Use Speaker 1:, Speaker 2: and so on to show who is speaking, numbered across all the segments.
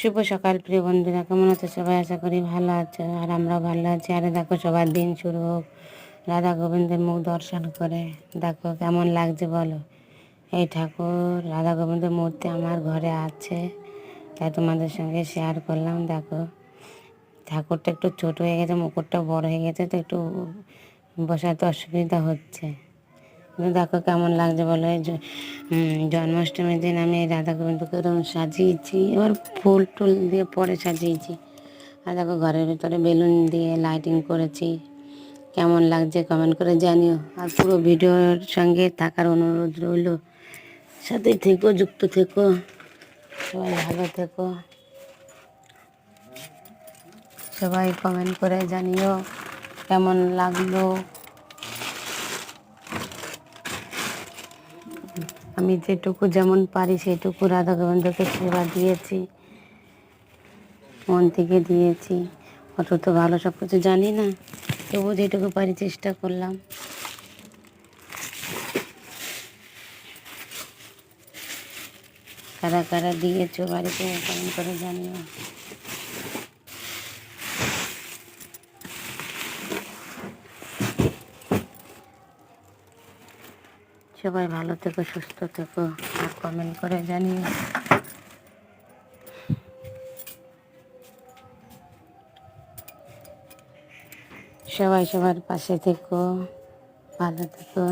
Speaker 1: শুভ সকাল প্রিয় বন্ধুরা, কেমন আছো সবাই? আশা করি ভালো আছো, আর আমরাও ভালো আছি। আরে দেখো, সবার দিন শুরু হোক রাধা গোবিন্দের মুখ দর্শন করে। দেখো কেমন লাগছে বলো। এই ঠাকুর রাধা গোবিন্দের মূর্তি আমার ঘরে আছে, তাই তোমাদের সঙ্গে শেয়ার করলাম। দেখো ঠাকুরটা একটু ছোট হয়ে গেছে, মুকুটটা বড় হয়ে গেছে, তো একটু বসাতে অসুবিধা হচ্ছে। দেখো কেমন লাগছে বলো। জন্মাষ্টমীর দিন আমি রাধা গোবিন্দকে এরকম সাজিয়েছি, এবার ফুল টুল দিয়ে পরে সাজিয়েছি। আর দেখো ঘরের ভিতরে বেলুন দিয়ে লাইটিং করেছি। কেমন লাগছে কমেন্ট করে জানিও। আর পুরো ভিডিওর সঙ্গে থাকার অনুরোধ রইল, সাথে থেকো, যুক্ত থেকো, সবাই ভালো থেকো। সবাই কমেন্ট করে জানিও কেমন লাগলো। আমি যেটুকু যেমন পারি সেটুকু রাধা গোবিন্দকে সেবা দিয়েছি, মন থেকে দিয়েছি। অত তো ভালো সব কিছু জানি না, তবু যেটুকু পারি চেষ্টা করলাম। কারা কারা দিয়েছো বাড়িতে কমেন্ট করে জানিও। সবাই ভালো থেকো, সুস্থ থেকো, আর কমেন্ট করে জানিও। সবাই সবার পাশে থেকো, ভালো থেকো।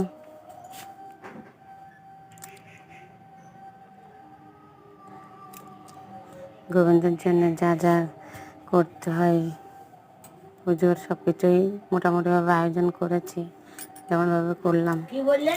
Speaker 1: গোবিন্দের জন্য যা যা করতে হয় পুজোর সব কিছুই মোটামুটিভাবে আয়োজন করেছি, যেমনভাবে করলাম। কি বললে?